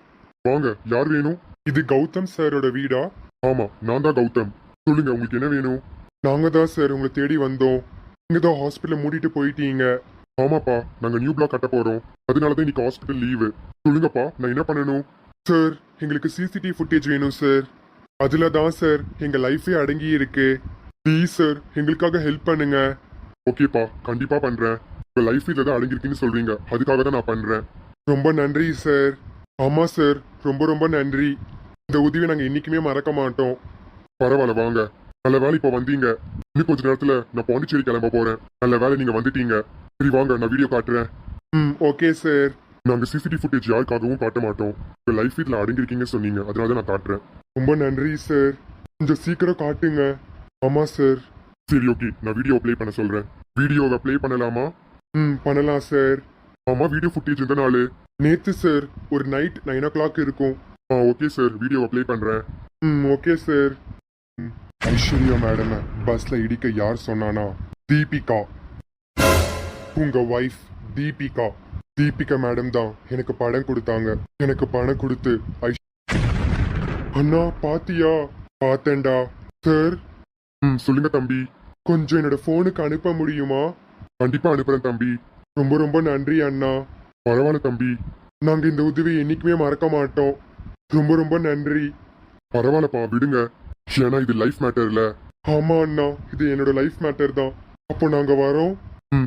வாங்க, யார் வேணும்? இது கௌதம் சாரோட வீடா? ஆமா, நான் தான் கௌதம். சொல்லுங்க, உங்களுக்கு என்ன வேணும்? நாங்க தான் சார் உங்களை தேடி வந்தோம். நீங்க தான் ஹாஸ்பிட்டல் மூடிட்டு போயிட்டீங்க. ஆமாப்பா, நாங்க நியூ பிளாக் கட்ட போறோம், அதனாலதான் இன்னைக்கு ஹாஸ்பிட்டல் லீவு. சொல்லுங்கப்பா, நான் என்ன பண்ணணும்? சார் எங்களுக்கு சிசிடிவி ஃபுட்டேஜ் வேணும் சார். அதுல தான் சார் எங்க லைஃபே அடங்கி இருக்கு. ப்ளீஸ் சார், எங்களுக்காக ஹெல்ப் பண்ணுங்க. ஓகேப்பா, கண்டிப்பா பண்றேன். உங்க லைஃப் இதுல தான் அடங்கிருக்குன்னு சொல்றீங்க, அதுக்காக தான் நான் பண்றேன். ரொம்ப நன்றி சார். ஆமா சார், ரொம்ப ரொம்ப நன்றி. இந்த உதவியை நாங்க என்னைக்குமே மறக்க மாட்டோம். பரவாயில்ல வாங்க. நல்ல வேலை இப்போ வந்தீங்க. இன்னும் கொஞ்ச நேரத்துல நான் பாண்டிச்சேரி கிளம்ப போறேன். நல்ல வேலை நீங்க வந்துட்டீங்க. சரி வாங்க, நான் வீடியோ காட்டுறேன். Okay sir. நாங்க சிசிடிவி ஃபுட்டேஜ் யாருக்காகவும் காட்ட மாட்டோம். உங்க லைஃப் இதுல அடங்கிருக்கீங்கன்னு சொன்னீங்க, அதனால தான் நான் காட்டுறேன். ரொம்ப நன்றி சார். கொஞ்சம் சீக்கிரம் காட்டுங்க. ஆமா சார். சரி ஓகே, நான் வீடியோ ப்ளே பண்ண சொல்றேன். வீடியோவை ப்ளே பண்ணலாமா? பண்ணலாம் சார். ஆமா வீடியோ ஃபுட்டேஜ் இந்த நாள் நேத்து சார் ஒரு நைட் 9 o'clock இருக்கும். ஓகே சார் வீடியோ ப்ளே பண்றேன். Okay sir. ஐஸ்வர்யா மேடம் பஸ்ல இடிக்க யார் சொன்னானா? தீபிகா, உங்க வைஃப் தீபிகா. தீபிகா மேடம் தான் எனக்கு படம் கொடுத்தாங்க. எனக்கு பணம் கொடுத்து அண்ணா பாத்தியா? பார்த்தேன்டா சார். சொல்லுங்க தம்பி. கொஞ்சம் என்னோட போனுக்கு அனுப்ப முடியுமா? கண்டிப்பா அனுப்புறேன் தம்பி. ரொம்ப ரொம்ப நன்றி அண்ணா. பரவாயில்ல தம்பி, நாங்க இந்த உதவியை என்னைக்குமே மறக்க மாட்டோம். ரொம்ப ரொம்ப நன்றி. பரவாயில்லப்பா விடுங்க, ஏன்னா இது லைஃப் மேட்டர்ல. ஆமா அண்ணா, இது என்னோட லைஃப் மேட்டர் தான். அப்போ நாங்க வரோம்.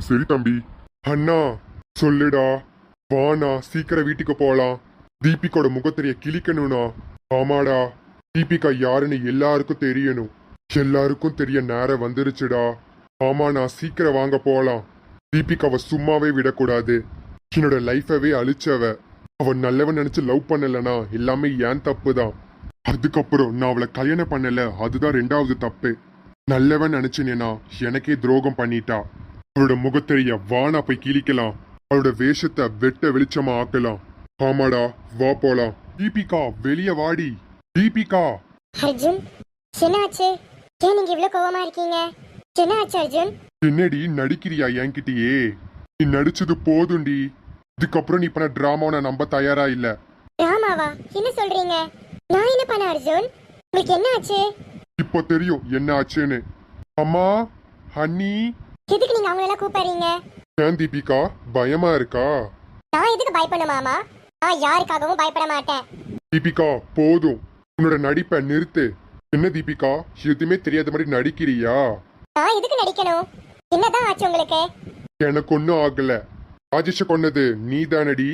சரி தம்பி. அண்ணா சொல்லுடா. வாண்ணா சீக்கிரம் வீட்டுக்கு போலாம். தீபிகோட முகத்தெரிய கிழிக்கணும்னா. ஆமாடா, தீபிகா யாருன்னு எல்லாருக்கும் தெரியணும். எல்லாருக்கும் தெரிய நேரம் வந்துருச்சுடா. ஆமாண்ணா சீக்கிரம் வாங்க போலாம். தீபிகாவை சும்மாவே விடக்கூடாது. என்னோட லைஃபவே அழிச்சவ. அவ நல்லவன் நினைச்சு லவ் பண்ணலனா எல்லாமே ஏன் தப்பு தான். அதுக்கப்புறம் நான் அவளை கல்யாணம் பண்ணல, அதுதான் 2வது தப்பு. நல்லவன் நினைச்சினேனா எனக்கே துரோகம் பண்ணிட்டா. அவளோட முகத்தெரிய வானா போய் கிழிக்கலாம். அவளோட வேஷத்தை வெட்ட வெளிச்சமா ஆக்கலாம். ஆமாடா வா போலாம். தீபிகா வெளிய வாடி. தீபிகா. அர்ஜுன் என்னாச்சு? ஏன் நீங்க இவ்ளோ கோவமா இருக்கீங்க? என்னாச்சு அர்ஜுன்? என்னடி நடிக்கிறியா என்கிட்டயே? நீ நடிச்சது போதும்டி. இதுக்கப்புறம் நீ பண்ண டிராமாவை நான் நம்ப தயாரா இல்ல. ராமாவா? என்ன சொல்றீங்க? நான் என்ன பண்ண அர்ஜுன்? உங்களுக்கு என்ன ஆச்சு? இப்போ தெரியும் என்ன ஆச்சுன்னு. அம்மா, ஹன்னி. எதுக்கு நீங்க அவங்கள எல்லாம் கூப்பிடுறீங்க? ஏன் தீபிகா பயமா இருக்கா? நான் எதுக்கு பயப்படணுமாமா? நான் யாருக்காகவும் பயப்பட மாட்டேன். தீபிகா போதும், உன்னோட நடிப்பை நிறுத்து. என்ன தீபிகா எதுவுமே தெரியாத மாதிரி நடிக்கிறியா? நான் எதுக்கு நடிக்கணும்? என்னதான் ஆச்சு உங்களுக்கு? எனக்கு ஒன்னும் ஆகல. ராஜேஷ கொன்னது நீ தானடி.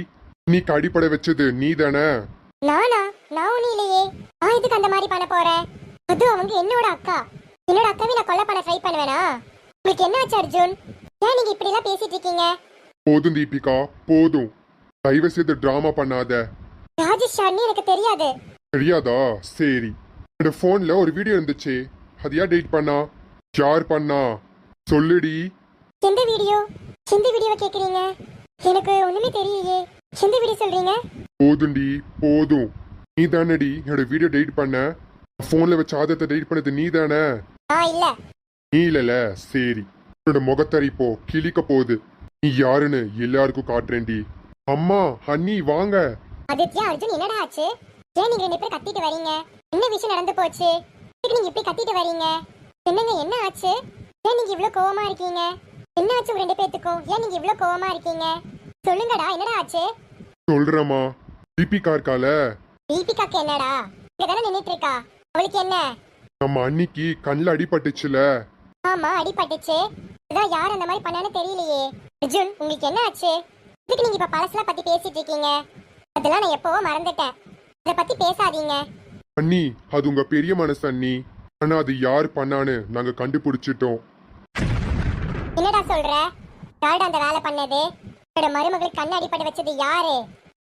நீ அடிப்பட வச்சது நீ தானே. நானா? நான் ஒண்ணும் இல்லையே. நான் எதுக்கு அந்த மாதிரி பண்ண போறேன்? அது அவங்க என்னோட அக்கா. என்னோட அக்காவை நான் கொலை பண்ண ட்ரை பண்ணுவேனா? உங்களுக்கு என்ன ஆச்சு அர்ஜுன்? ஏன் நீங்க இப்படி எல்லாம் பேசிட்டு இருக்கீங்க? போதும் தீபிகா போதும். தயவு செய்து டிராமா பண்ணாத. ராஜேஷ் சார்னு எனக்கு தெரியாது. தெரியாதா? சரி. என்னோட போன்ல ஒரு வீடியோ இருந்துச்சு, அது யார் டெலிட் பண்ணா? யார் பண்ணா சொல்லுடி. எந்த வீடியோ? எந்த வீடியோவை கேக்குறீங்க? எனக்கு ஒண்ணுமே தெரியலையே. எந்த வீடியோ சொல்றீங்க? போதும்டி போதும். நீ தானடி என்னோட வீடியோ டெலிட் பண்ண. போன்ல வச்ச ஆதத்தை டெலிட் பண்ணது நீ தானே? இல்ல. நீ இல்லல. சரி, என்னோட முகத்தறி போ கிழிக்க போகுது. நீ யாருன்னு எல்லாருக்கும் காட்டுறேன்டி. அம்மா, அண்ணி வாங்க. ஆதித்யா, அர்ஜுன் என்னடா ஆச்சு? ஏன் நீங்க 2 பேரும் கத்திட்டு வரீங்க? என்ன விஷயம் நடந்து போச்சு? எதுக்கு நீங்க இப்படி கத்திட்டு வரீங்க? என்னங்க என்ன ஆச்சு? ஏன் நீங்க இவ்ளோ கோவமா இருக்கீங்க? என்ன ஆச்சு உங்க 2 பேத்துக்கும்? ஏன் நீங்க இவ்ளோ கோவமா இருக்கீங்க? சொல்லுங்கடா, என்னடா ஆச்சு? சொல்றேம்மா. தீபிகா இருக்கால, தீபிகாக்கு என்னடா? இங்க தானே நின்னுட்டு இருக்கா. அவளுக்கு என்ன? நம்ம அன்னிக்கு கண்ணில் அடிபட்டுச்சுல. ஆமா, அடிபட்டுச்சு. அதான் யார் அந்த மாதிரி பண்ணான்னு தெரியலையே. அர்ஜுன், உங்களுக்கு என்ன ஆச்சு? இதுக்கு நீங்க இப்ப பழசெல்லாம் பத்தி பேசிட்டு இருக்கீங்க? அதெல்லாம் நான் எப்பவோ மறந்துட்டேன். அத பத்தி பேசாதீங்க. அண்ணி அது உங்க பெரிய மனசு அண்ணி. ஆனா அது யார் பண்ணான்னு நாங்க கண்டுபிடிச்சிட்டோம். என்னடா சொல்ற? யாருடா அந்த வேலை பண்ணது? என்னோட மருமகளுக்கு கண்ணு அடிபட்டு வச்சது யாரு?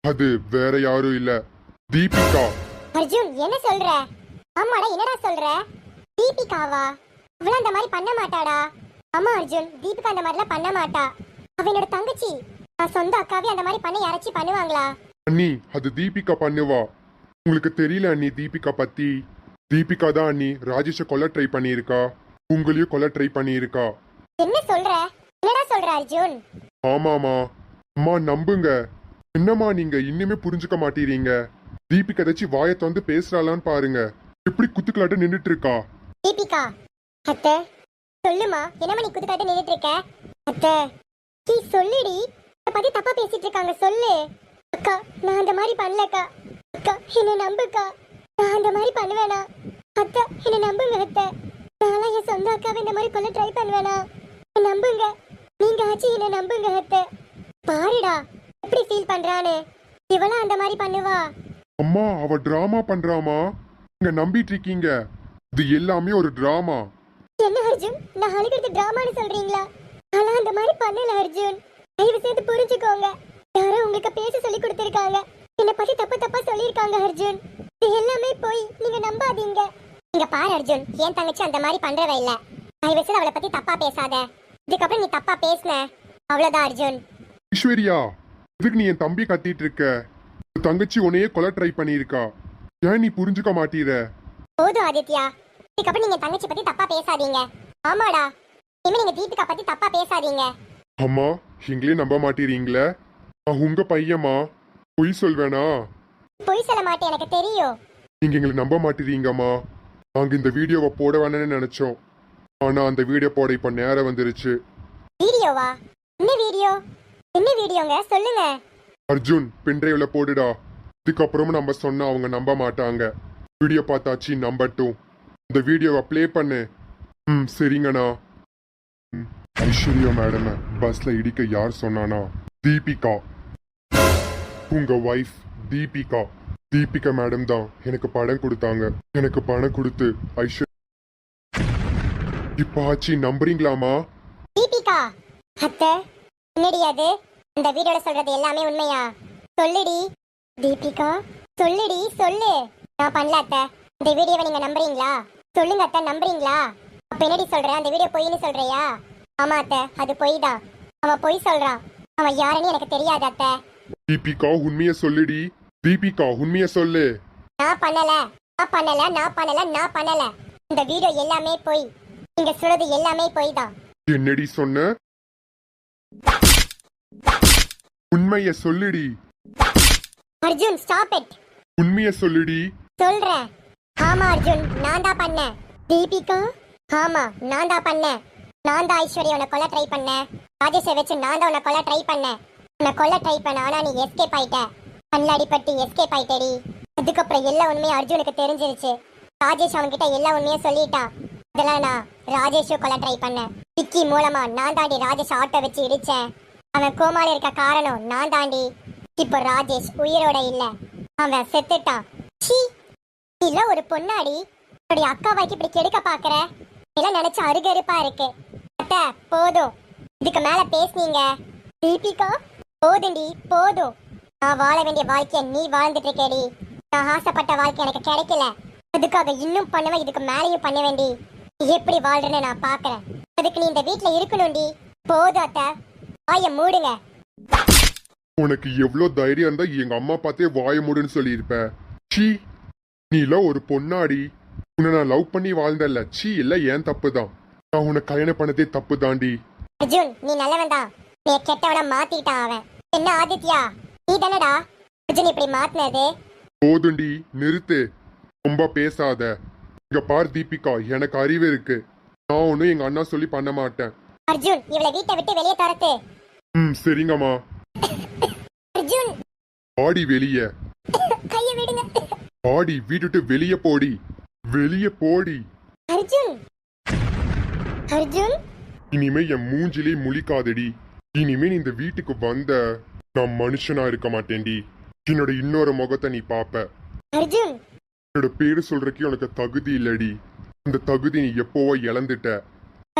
அது வேற யாரும் இல்ல, தீபிகா. அர்ஜுன் என்ன சொல்ற? ஆமாடா, என்னடா சொல்ற? தீபிகாவா? அவள அந்த மாதிரி பண்ண மாட்டாடா. ஆமா அர்ஜுன், தீபிகா அந்த மாதிரிலாம் பண்ண மாட்டா. அவ என்னோட தங்கச்சி. நான் சொந்த அக்காவே அந்த மாதிரி பண்ண யாராச்சும் பண்ணுவாங்களா? அண்ணி அது தீபிகா பண்ணுவா. உங்களுக்கு தெரியல அண்ணி தீபிகா பத்தி. தீபிகா தான் அண்ணி ராஜேஷ கொல்ல ட்ரை பண்ணியிருக்கா. உங்களையும் கொல்ல ட்ரை பண்ணியிருக்கா. என்ன சொல்ற? என்னடா சொல்ற அர்ஜுன்? ஆமாமா அம்மா நம்புங்க. என்னம்மா நீங்க இன்னுமே புரிஞ்சுக்க மாட்டீங்க. தீபிகா ஏதாச்சும் வாயை திறந்து பேசுறாளான்னு பாருங்க. எப்படி குத்துக்கலாட்ட நின்னுட்டு இருக்கா. தீபிகா அத்தை சொல்லுமா, என்னமா நீ குத்துக்காட்டு நின்னுட்டு இருக்க? அத்தை நீ சொல்லுடி. இத பத்தி தப்பா பேசிட்டு இருக்காங்க, சொல்லு. அக்கா நான் அந்த மாதிரி பண்ணலக்கா. அக்கா என்ன நம்புக்கா, நான் அந்த மாதிரி பண்ணுவேனா? அத்தை என்ன நம்புங்க அத்தை. நான்லாம் என் சொந்த அக்காவை இந்த மாதிரி கொல்ல ட்ரை பண்ணுவேனா? நம்புங்க, நீங்க ஆச்சு என்ன நம்புங்க அத்தை. பாருடா எப்படி ஃபீல் பண்றான்னு. இவளா அந்த மாதிரி பண்ணுவா? அம்மா அவ டிராமா பண்றாமா. நீங்க நம்பிட்டு இருக்கீங்க. இது எல்லாமே ஒரு டிராமா. என்ன அர்ஜுன், நான் அழுகிறது டிராமான்னு சொல்றீங்களா? நான் அந்த மாதிரி பண்ணல அர்ஜுன். தயவு செய்து புரிஞ்சுக்கோங்க. யாரோ உங்களுக்கு பேச சொல்லி கொடுத்திருக்காங்க. என்னை பத்தி தப்பு தப்பா சொல்லியிருக்காங்க அர்ஜுன். இது எல்லாமே போய், நீங்க நம்பாதீங்க. இங்க பாரு அர்ஜுன், என் தங்கச்சி அந்த மாதிரி பண்றவ இல்ல. தயவு செய்து அவளை பத்தி தப்பா பேசாத. இதுக்கப்புறம் நீ தப்பா பேசுன அவ்வளவுதான் அர்ஜுன். ஐஸ்வர்யா எதுக்கு நீ என் தம்பி கத்திட்டு இருக்க? உன் தங்கச்சி உன்னையே கொலை ட்ரை பண்ணியிருக்கா. ஏன் நீ புரிஞ்சுக்க மாட்டீர? போதும் ஆதித்யா, இதுக்கப்புறம் நீங்க தங்கச்சி பத்தி தப்பா பேசாதீங்க. ஆமாடா, இனிமே நீங்க தீபிகா பத்தி தப்பா பேசாதீங்க. அம்மா, எங்களே நம்ப மாட்டீரீங்களே? நான் உங்க பையம்மா, பொய் சொல்வேனா? பொய் சொல்ல மாட்டேன், எனக்கு தெரியும். நீங்க எங்களை நம்ப மாட்டீங்கம்மா. நாங்க இந்த வீடியோவை போட வேணும்னு நினைச்சோம். ஆனா அந்த வீடியோ போட இப்ப நேரம் வந்துருச்சு. வீடியோவா? என்ன வீடியோ? என்ன வீடியோங்க, சொல்லுங்க. அர்ஜுன், பென்ட்ரைவ்ல போடுடா. இதுக்கப்புறமும் நம்ம சொன்னா அவங்க நம்ப மாட்டாங்க. வீடியோ பார்த்தாச்சு நம்பட்டும். இந்த வீடியோவை ப்ளே பண்ணு. சரிங்கண்ணா. ஐஸ்வர்யா மேடம் பஸ்ல இடிக்க யார் சொன்னானா? தீபிகா, உங்க ஒய்ஃப் தீபிகா. தீபிகா மேடம் தான் எனக்கு பணம் கொடுத்தாங்க. எனக்கு பணம் கொடுத்து ஐஸ்வர்யா இப்ப ஆச்சு, நம்புறீங்களாமா? தீபிகா அத்தை, என்னடி அது? இந்த வீடியோல சொல்றது எல்லாமே உண்மையா? சொல்லுடி தீபிகா, சொல்லுடி, சொல்லு. நான் பண்ணல அத்தை. இந்த வீடியோவை நீங்க நம்புறீங்களா? சொல்லுங்க அத்தை, நம்புறீங்களா? அப்ப என்னடி சொல்ற? அந்த வீடியோ பொய்ன்னு சொல்றியா? ஆமா அத்தை, அது பொய் தான். அவன் பொய் சொல்றான். அவன் யாருன்னு எனக்கு தெரியாது அத்தை. தீபிகா, உண்மைய சொல்லுடி. தீபிகா, உண்மைய சொல்லு. நான் பண்ணல, நான் பண்ணல, நான் பண்ணல, நான் பண்ணல. இந்த வீடியோ எல்லாமே பொய். நீங்க சொல்றது எல்லாமே பொய் தான். என்னடி சொன்ன? உண்மைய சொல்லுடி. Arjun, stop it. உண்மைய சொல்லுடி. சொல்றேன். ஆமா அர்ஜுன், நான் தான் பண்ணேன். தீபிகா, ஆமா நான் தான் பண்ணேன். நான் தான் ஐஸ்வர்யா உன்னை கொல்ல ட்ரை பண்ணேன். ராஜேஷை வச்சு நான் தான் உன்னை கொல்ல ட்ரை பண்ணேன். உன்னை கொல்ல ட்ரை பண்ண, ஆனா நீ எஸ்கேப் ஆயிட்ட. கண்ணாடி பட்டு எஸ்கேப் ஆயிட்டடி. அதுக்கப்புறம் எல்லா உண்மையும் அர்ஜுனுக்கு தெரிஞ்சிருச்சு. ராஜேஷ் அவன்கிட்ட எல்லா உண்மையும் சொல்லிட்டான். இதெல்லாம் நான் ராஜேஷும் கொல்ல ட்ரை பண்ணேன். விக்கி மூலமா நான் தாண்டி ராஜேஷ் ஆட்டோ வச்சு இடிச்சேன். அவன் கோமால இருக்க காரணம் நான் தாண்டி. இப்போ ராஜேஷ் உயிரோட இல்ல, அவன் செத்துட்டான். சீ, இல்ல ஒரு பொண்ணாடி என்னுடைய அக்காவாக்கி இப்படி கெடுக்க பாக்குற. எல்லாம் நினைச்சு அருகருப்பா இருக்கு. அத்தை, போதும். இதுக்கு மேல பேசுனீங்க. தீபிகா, போதுண்டி, போதும். நான் வாழ வேண்டிய வாழ்க்கைய நீ வாழ்ந்துட்டு இருக்கேடி. நான் ஆசைப்பட்ட வாழ்க்கை எனக்கு கிடைக்கல. அதுக்காக இன்னும் பண்ணுவேன், இதுக்கு மேலேயும் பண்ண வேண்டி. எப்படி வாழ்றேன்னு நான் பாக்குறேன். அதுக்கு நீ இந்த வீட்டுல இருக்கணும்டி. போதும் அத்தை, வாய மூடுங்க. உனக்கு எவ்வளவு தைரியம் இருந்தா எங்க அம்மா பார்த்தே வாய மூடுன்னு சொல்லியிருப்ப. சீ, நீ இல்ல ஒரு பொண்ணாடி. உன்னை நான் லவ் பண்ணி வாழ்ந்தல்ல. சீ, இல்ல ஏன் தப்பு தான். நான் உன்னை கல்யாணம் பண்ணதே தப்பு தாண்டி. அர்ஜுன், நீ நல்லவன் தான். நீ கெட்டவனா மாத்திட்டான் அவன். என்ன ஆதித்யா, நீ தானடா அர்ஜுன் இப்படி மாத்தினது? போதுண்டி, நிறுத்து. ரொம்ப பேசாத. இங்க பார் தீபிகா, எனக்கு அறிவு இருக்கு. நான் ஒன்னும் எங்க அண்ணா சொல்லி பண்ண மாட்டேன். அர்ஜுன், இவளை வீட்டை விட்டு வெளியே தரத்து. சரிங்கம்மா. அர்ஜுன், ஆடி வெளிய. கைய விடுங்க. ஆடி வீட்டுட்டு வெளிய போடி. வெளிய போடி. அர்ஜுன், அர்ஜுன், இனிமே என் மூஞ்சிலே முழிக்காதடி. இனிமே நீ இந்த வீட்டுக்கு வந்த, நான் மனுஷனா இருக்க மாட்டேன்டி. என்னோட இன்னொரு முகத்தை நீ பாப்ப. அர்ஜுன், என்னோட பேரு சொல்றதுக்கு உனக்கு தகுதி இல்லடி. அந்த தகுதி நீ எப்போவோ இழந்துட்ட.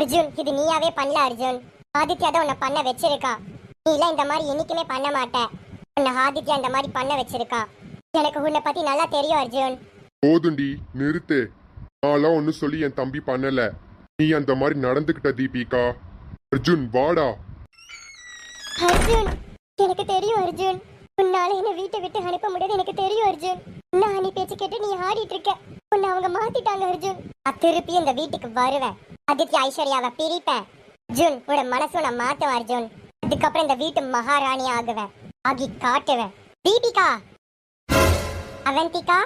அர்ஜுன், இது நீயாவே பண்ணல அர்ஜுன். ஆதித்யா தான் உன்னை பண்ண வச்சிருக்கான். நீ எல்லாம் இந்த மாதிரி என்னைக்குமே பண்ண மாட்ட. உன்னை ஆதித்யா இந்த மாதிரி பண்ண வச்சிருக்கான். எனக்கு உன்னை பத்தி நல்லா தெரியும் அர்ஜுன். போதுண்டி, நிறுத்து. நான்லாம் ஒன்னும் சொல்லி என் தம்பி பண்ணல. நீ அந்த மாதிரி நடந்துகிட்ட தீபிகா. அர்ஜுன், வாடா. அர்ஜுன், எனக்கு தெரியும் அர்ஜுன். உன்னால என்ன வீட்டை விட்டு அனுப்ப முடியாது, எனக்கு தெரியும் அர்ஜுன். நான் நீ பேச்சு கேட்டு நீ ஆடிட்டு இருக்க. உன்னை அவங்க மாத்திட்டாங்க அர்ஜுன். நான் திருப்பி இந்த வீட்டுக்கு வருவேன். ஆதித்யா ஐஸ்வர்யாவை பிரிப்பேன். அர்ஜுன், உன்னோட மனசு நான் மாத்துவேன் அர்ஜுன். அதுக்கப்புறம் இந்த வீட்டு மகாராணி ஆகுவேன். ஆகி காட்டுவேன். தீபிகா, அவந்திகா,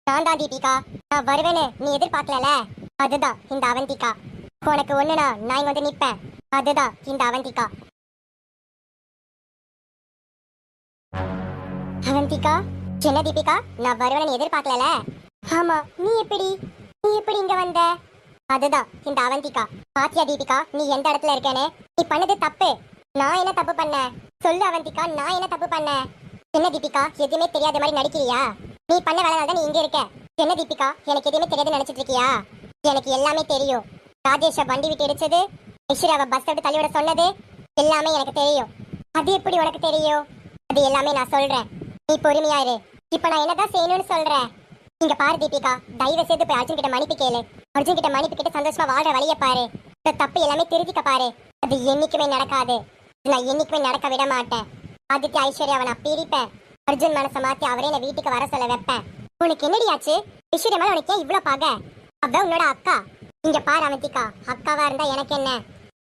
நான் தான் தீபிகா. நான் வருவேன்னு நீ எதிர்பார்க்கல. அதுதான் இந்த அவந்திகா. உனக்கு ஒண்ணுனா நான் இங்க வந்து நிப்பேன். அதுதான் இந்த அவந்திகா. அவந்திகா, என்ன தீபிகா, நான் வருவேன்னு எதிர்பார்க்கல. ஆமா, நீ எப்படி இங்க வந்த? அதுதான் இந்த அவந்திகா. பாத்தியா தீபிகா, நீ எந்த இடத்துல இருக்கேன்னு? நீ பண்ணது தப்பு. நான் என்ன தப்பு பண்ணேன்? சொல்லு அவந்திகா, நான் என்ன தப்பு பண்ணேன்? என்ன தீபிகா, எதுவுமே தெரியாத மாதிரி நடிக்கிறியா? நீ பண்ண வேலை தான் நீ இங்க இருக்க. என்ன தீபிகா, எனக்கு எதுவுமே தெரியாதுன்னு நினைச்சிட்டு இருக்கியா? எனக்கு எல்லாமே தெரியும். ராஜேஷ வண்டி விட்டு இடிச்சது, ஐஸ்வர்யாவை பஸ் விட்டு தள்ளிவிட சொன்னது எல்லாமே எனக்கு தெரியும். அது எப்படி உனக்கு தெரியும்? அது எல்லாமே நான் சொல்றேன். நீ பொறுமையா இரு. இப்ப நான் என்னதான் செய்யணும்னு சொல்றேன். இங்க பாரு தீபிகா, தயவு செய்து போய் அர்ஜுன் கிட்ட மன்னிப்பு கேளு. அர்ஜுன் கிட்ட மன்னிப்பு கிட்ட சந்தோஷமா வாழ்ற வழிய பாரு. இந்த தப்பு எல்லாமே திருத்திக்க பாரு. அது என்னைக்குமே நடக்காது. நான் என்னைக்குமே நடக்க விட மாட்டேன். ஆதித்யா ஐஸ்வர்யாவை நான் பிரிப்பேன். அர்ஜுன் மனசை மாத்தி அவரே என்ன வீட்டுக்கு வர சொல்ல வைப்பேன். உனக்கு என்னடி ஆச்சு? ஐஸ்வர்யா மேல உனக்கு ஏன் இவ்வளவு பாக? அவ உன்னோட அக்கா. இங்க பாரு அவந்திகா, அக்காவா இருந்தா எனக்கு என்ன?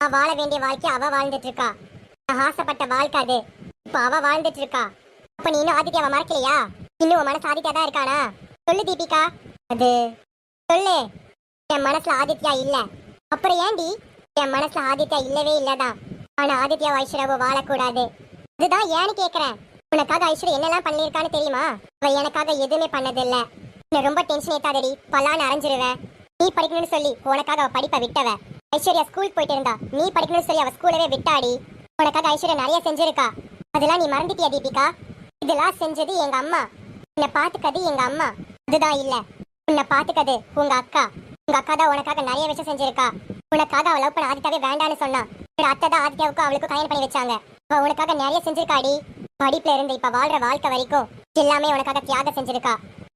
அவ வாழ வேண்டிய வாழ்க்கை அவ வாழ்ந்துட்டு இருக்கா. நான் ஆசைப்பட்ட வாழ்க்கை அது. இப்ப அவ வாழ்ந்துட்டு இருக்கா. அப்ப நீ இன்னும் ஆதித்யாவை மறக்கலையா? இன்னும் உன் மனசு ஆதித்யா தான் இருக்கானா? சொல்லு தீபிகா. அது சொல்லு. என் மனசுல ஆதித்யா இல்ல. அப்புறம் ஏண்டி? என் மனசுல ஆதித்யா இல்லவே இல்லதான். ஆனா ஆதித்யா ஐஸ்வர்யாவோ வாழக்கூடாது. இதுதான் ஏன்னு கேக்குறேன். உனக்காக ஐஸ்வர்யா என்னெல்லாம் பண்ணிருக்கான்னு தெரியுமா? அவ எனக்காக எதுவுமே பண்ணதில்ல. என்ன ரொம்ப டென்ஷன் ஏத்தாதடி, பல்லான்னு அரைஞ்சிருவேன். நீ படிக்கணும்னு சொல்லி உனக்காக அவ படிப்பை விட்டவ. ஐஸ்வர்யா ஸ்கூல் போயிட்டு இருந்தா, நீ படிக்கணும்னு சொல்லி அவ ஸ்கூலவே விட்டாடி. உனக்காக ஐஸ்வர்யா நிறைய செஞ்சிருக்கா. அதெல்லாம் நீ மறந்துட்டியா தீபிகா? இதெல்லாம் செஞ்சது எங்க அம்மா. உன்னை பாத்துக்கது எங்க அம்மா. அதுதான் இல்ல, உன்னை பாத்துக்கது உங்க அக்கா. உங்க அக்கா தான் உனக்காக நிறைய விஷயம் செஞ்சிருக்கா. உனக்காக அவ லவ் பண்ண ஆதித்யாவே வேண்டான்னு சொன்னா. அத்தை தான் ஆதித்யாவுக்கும் அவளுக்கும் கல்யாணம் பண்ணி வச்சாங்க. அவ உனக்காக நிறைய செஞ்சிருக்காடி. படிப்புல இருந்து இப்ப வாழ்ற வாழ்க்கை வரைக்கும் எல்லாமே உனக்காக தியாகம் செஞ்சிருக்கா.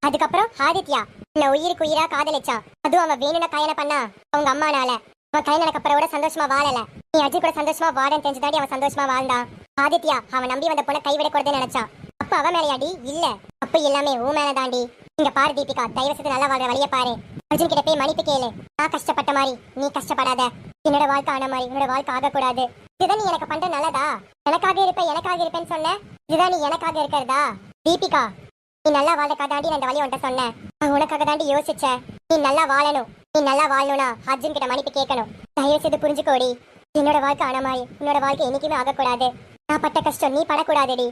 அதுக்கப்புறம் ஆதித்யா உன்னை உயிருக்கு உயிரா காதலிச்சான். அதுவும் அவன் வேணும்னு கல்யாணம் பண்ணா அவங்க அம்மானால. அவன் கல்யாணம் அப்புறம் கூட சந்தோஷமா வாழல. நீ அஜய் கூட சந்தோஷமா வாழன்னு தெரிஞ்சுதாடி அவன் சந்தோஷமா வாழ்ந்தான். ஆதித்யா அவன் நம்பி வந்த பொண்ணை கைவிடக்கூடாதுன்னு நினைச்சான். அப்ப அவன் மேலையாடி இல்ல, அப்ப எல்லாமே உன் மேல தாண்டி. இங்க பாரு தீபிகா, தயவு செய்து நல்லா வாழ்ற வழிய பாரு. அர்ஜுன் கிட்ட போய் மன்னிப்பு கேளு. நான் கஷ்டப்பட்ட மாதிரி நீ கஷ்டப்படாத. என்னோட வாழ்க்கை ஆன மாதிரி உன்னோட வாழ்க்கை ஆகக்கூடாது. இதுதான் நீ எனக்கு பண்ற நல்லதா? எனக்காக இருப்பேன்னு சொன்ன. இதுதான் நீ எனக்காக இருக்கிறதா? தீபிகா, நீ நல்லா வாழ்றதுக்காக தாண்டி நான் இந்த வழி உன்ட்ட சொன்னேன். நான் உனக்காக தாண்டி யோசிச்சேன். நீ நல்லா வாழணும். நீ நல்லா வாழணும்னா அர்ஜுன் கிட்ட மன்னிப்பு கேட்கணும். தயவு செய்து புரிஞ்சுக்கோடி. என்னோட வாழ்க்கை ஆன மாதிரி உன்னோட வாழ்க்கை என்னைக்குமே ஆகக்கூடாது. நான் பட்ட கஷ்டம் நீ படக்கூடாதுடி.